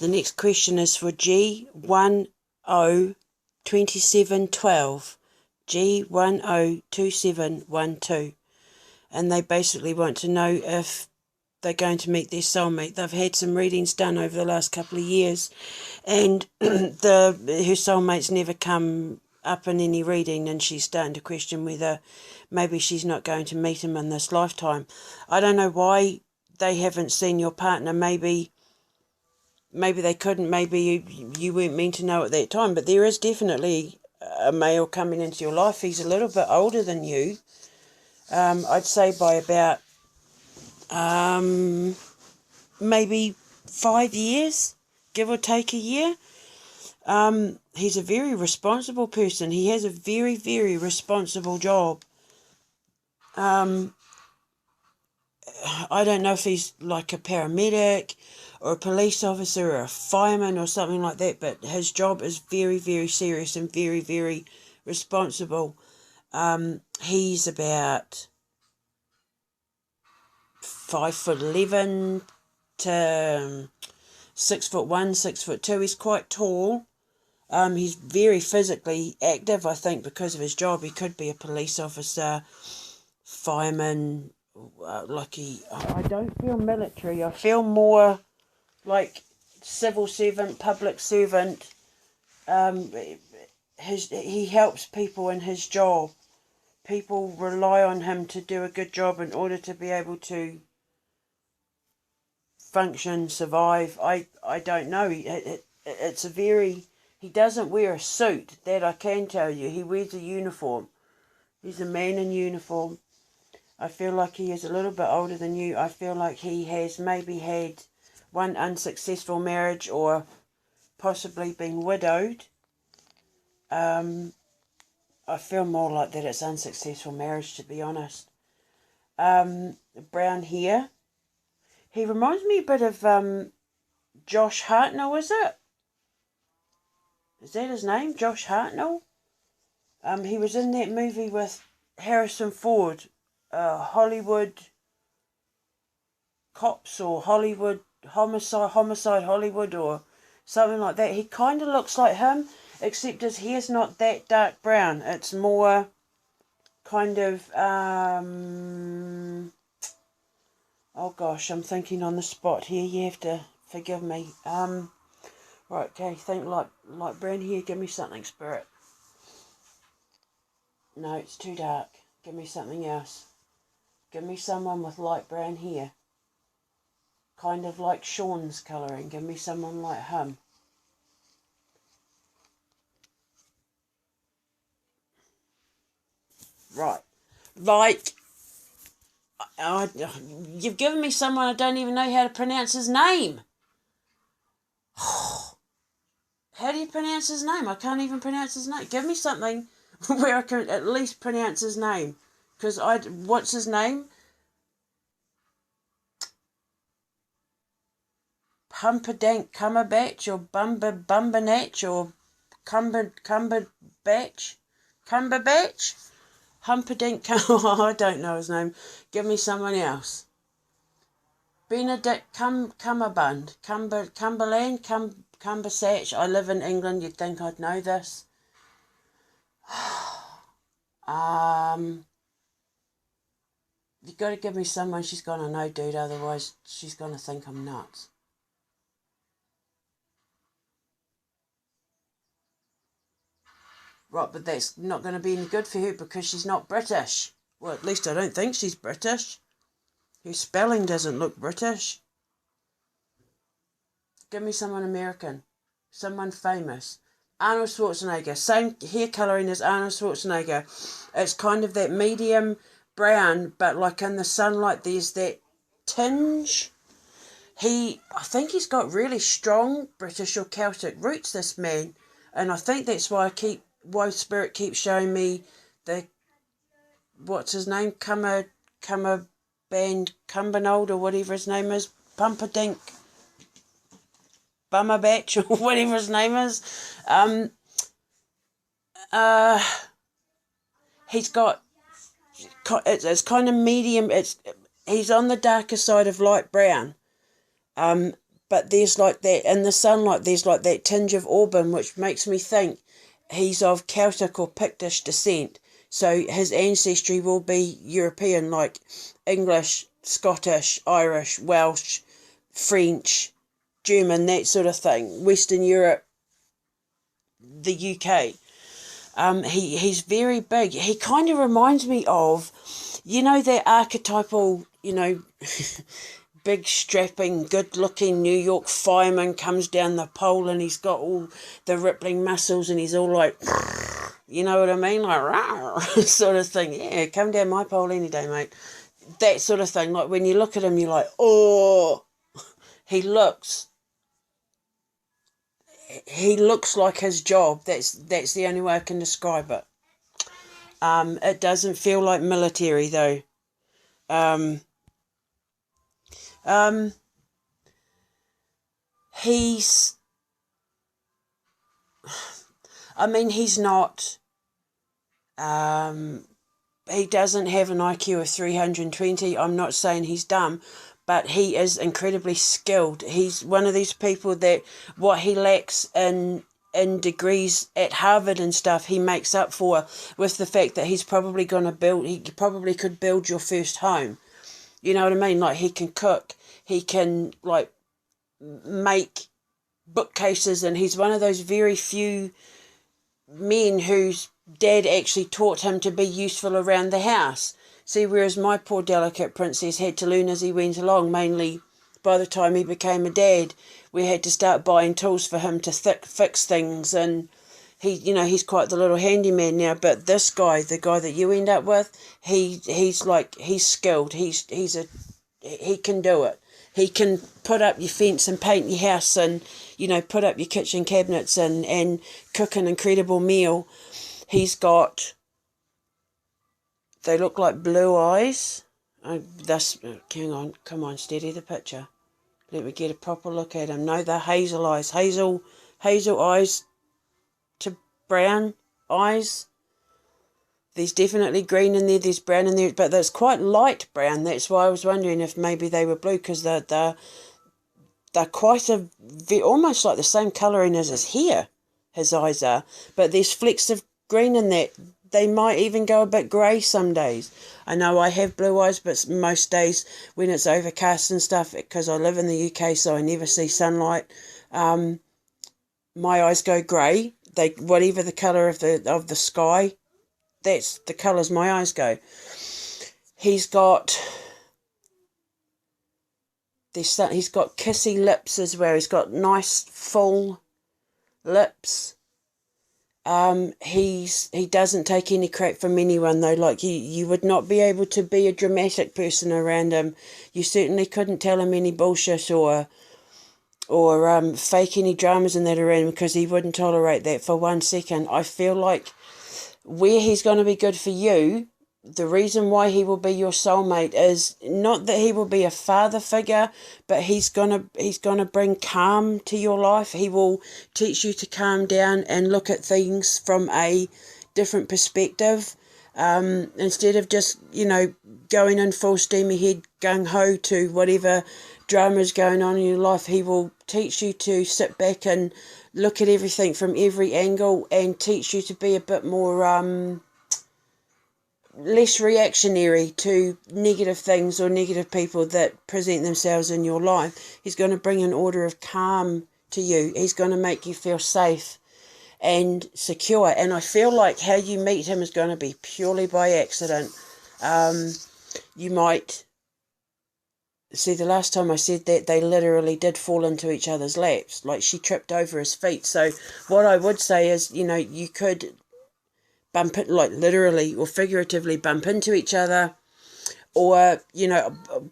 The next question is for G102712. G102712. And they basically want to know if they're going to meet their soulmate. They've had some readings done over the last couple of years, and her soulmate's never come up in any reading, and she's starting to question whether maybe she's not going to meet him in this lifetime. I don't know why they haven't seen your partner. Maybe they couldn't. Maybe you weren't meant to know at that time. But there is definitely a male coming into your life. He's a little bit older than you. I'd say by about maybe 5 years, give or take a year. He's a very responsible person. He has a very, very responsible job. I don't know if he's like a paramedic or a police officer or a fireman or something like that, but his job is very, very serious and very, very responsible. He's about 5'11" to 6'1", 6'2". He's quite tall. He's very physically active, I think, because of his job. He could be a police officer, fireman, I don't feel military. I feel more like civil servant, public servant. He helps people in his job. People rely on him to do a good job in order to be able to function, survive. I don't know. It's a very... He doesn't wear a suit, that I can tell you. He wears a uniform. He's a man in uniform. I feel like he is a little bit older than you. I feel like he has maybe had one unsuccessful marriage or possibly been widowed. I feel more like that it's unsuccessful marriage, to be honest. Brown hair. He reminds me a bit of Josh Hartnell, is it? Is that his name? Josh Hartnell? He was in that movie with Harrison Ford, Hollywood Cops or Hollywood Homicide Hollywood or something like that. He kind of looks like him, except his hair's not that dark brown. It's more kind of, oh gosh, I'm thinking on the spot here. You have to forgive me. Right, okay, think light brown hair. Give me something, Spirit. No, it's too dark. Give me something else. Give me someone with light brown hair. Kind of like Sean's colouring. Give me someone like him. Right. Like, you've given me someone I don't even know how to pronounce his name. How do you pronounce his name? I can't even pronounce his name. Give me something where I can at least pronounce his name. Because what's his name? Pumperdank Cumberbatch or Bumbanatch or Cumberbatch? Humperdinck, I don't know his name. Give me someone else. Benedict Cumberbund. Cumberland? Cumbersatch. I live in England, you'd think I'd know this. You've got to give me someone she's going to know, dude, otherwise she's going to think I'm nuts. Right, but that's not going to be any good for her because she's not British. Well, at least I don't think she's British. Her spelling doesn't look British. Give me someone American. Someone famous. Arnold Schwarzenegger. Same hair colouring as Arnold Schwarzenegger. It's kind of that medium brown, but like in the sunlight there's that tinge. I think he's got really strong British or Celtic roots, this man. And I think that's why Spirit keeps showing me what's his name? Cumbernold or whatever his name is. Pumperdink Bummerbatch or whatever his name is. He's got, it's kind of medium, he's on the darker side of light brown. but there's like that, in the sunlight, there's like that tinge of auburn, which makes me think he's of Celtic or Pictish descent. So his ancestry will be European, like English, Scottish, Irish, Welsh, French, German, that sort of thing. Western Europe, the UK. He's very big. He kind of reminds me of, that archetypal, big strapping, good looking New York fireman comes down the pole and he's got all the rippling muscles and he's all like, you know what I mean? Like, rawr, sort of thing. Yeah, come down my pole any day, mate. That sort of thing. Like when you look at him, you're like, oh, he looks like his job. That's the only way I can describe it. It doesn't feel like military though. He's not, he doesn't have an IQ of 320. I'm not saying he's dumb, but he is incredibly skilled. He's one of these people that what he lacks in degrees at Harvard and stuff, he makes up for with the fact that he probably could build your first home. You know what I mean? Like, he can cook, he can, like, make bookcases, and he's one of those very few men whose dad actually taught him to be useful around the house. See, whereas my poor delicate princess had to learn as he went along, mainly by the time he became a dad, we had to start buying tools for him to fix things, and he's quite the little handyman now. But this guy, the guy that you end up with, he's skilled. He can do it. He can put up your fence and paint your house and, put up your kitchen cabinets and cook an incredible meal. He's got, they look like blue eyes. Hang on, come on, steady the picture. Let me get a proper look at him. No, they're hazel eyes. Hazel eyes to brown eyes. There's definitely green in there, there's brown in there, but there's quite light brown. That's why I was wondering if maybe they were blue, because they're quite almost like the same colouring as his hair, his eyes are. But there's flecks of green in that. They might even go a bit grey some days. I know I have blue eyes, but most days when it's overcast and stuff, because I live in the UK, so I never see sunlight, my eyes go grey. Whatever the colour of the sky, that's the colours my eyes go. He's got kissy lips as well. He's got nice full lips. He doesn't take any crap from anyone though. Like, you would not be able to be a dramatic person around him. You certainly couldn't tell him any bullshit or fake any dramas in that around him, because he wouldn't tolerate that for 1 second. I feel like where he's going to be good for you, the reason why he will be your soulmate is not that he will be a father figure, but he's gonna bring calm to your life. He will teach you to calm down and look at things from a different perspective. Instead of just, going in full steam ahead, gung-ho to whatever drama is going on in your life, he will teach you to sit back and look at everything from every angle and teach you to be a bit more less reactionary to negative things or negative people that present themselves in your life. He's going to bring an order of calm to you. He's going to make you feel safe and secure. And I feel like how you meet him is going to be purely by accident. You might see, the last time I said that, they literally did fall into each other's laps. Like, she tripped over his feet. So what I would say is, you could bump it, like literally or figuratively bump into each other, or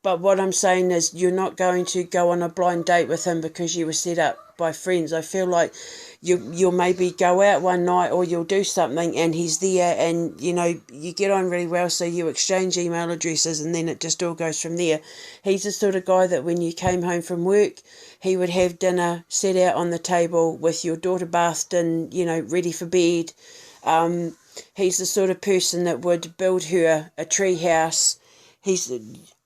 but what I'm saying is, you're not going to go on a blind date with him because you were set up by friends. I feel like you'll maybe go out one night, or you'll do something and he's there, and you get on really well, so you exchange email addresses, and then it just all goes from there. He's the sort of guy that when you came home from work, he would have dinner set out on the table with your daughter bathed and ready for bed. He's the sort of person that would build her a tree house.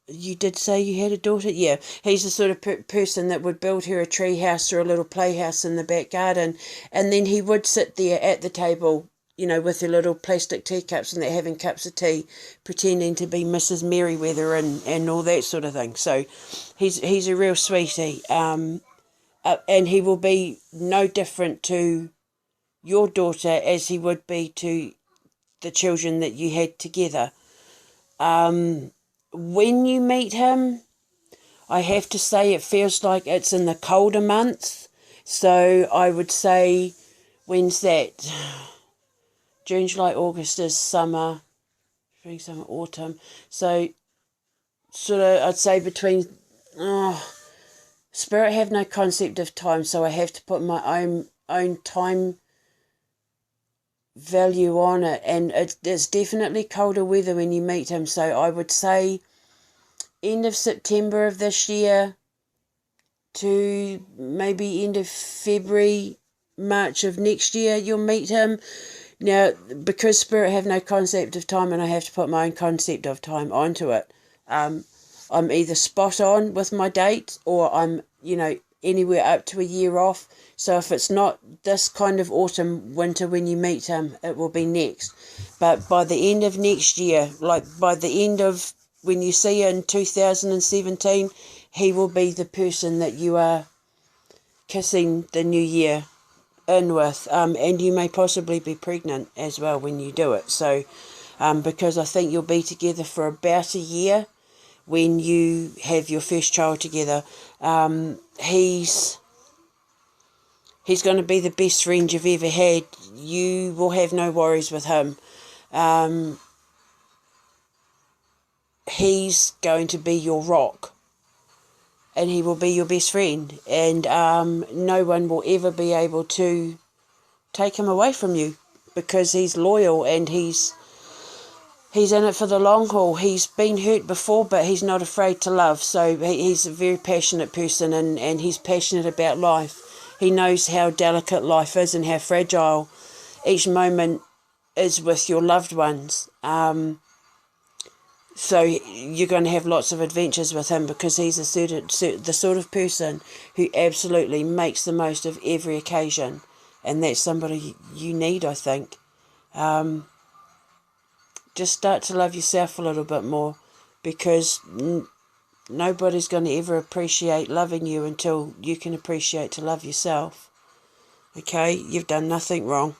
You did say you had a daughter? Yeah. He's the sort of person that would build her a tree house or a little playhouse in the back garden, and then he would sit there at the table, with her little plastic teacups and that, having cups of tea, pretending to be Mrs. Merryweather and all that sort of thing. So he's a real sweetie. And he will be no different to your daughter as he would be to the children that you had together. When you meet him, I have to say it feels like it's in the colder months. So I would say, when's that? June, July, August is summer, spring, summer, autumn. So sort of, I'd say between, Spirit have no concept of time, so I have to put my own time value on it, and it's definitely colder weather when you meet him. So I would say end of September of this year to maybe end of February, March of next year, you'll meet him. Now, because Spirit have no concept of time and I have to put my own concept of time onto it, I'm either spot on with my date or I'm, anywhere up to a year off. So if it's not this kind of autumn, winter when you meet him, it will be next. But by the end of next year, like by the end of when you see it in 2017, he will be the person that you are kissing the new year in with. And you may possibly be pregnant as well when you do it. So because I think you'll be together for about a year when you have your first child together. He's going to be the best friend you've ever had. You will have no worries with him. He's going to be your rock. And he will be your best friend. And no one will ever be able to take him away from you, because he's loyal and he's in it for the long haul. He's been hurt before, but he's not afraid to love. So he's a very passionate person, and he's passionate about life. He knows how delicate life is and how fragile each moment is with your loved ones. So you're going to have lots of adventures with him, because he's the sort of person who absolutely makes the most of every occasion. And that's somebody you need, I think. Just start to love yourself a little bit more, because nobody's going to ever appreciate loving you until you can appreciate to love yourself. Okay? You've done nothing wrong.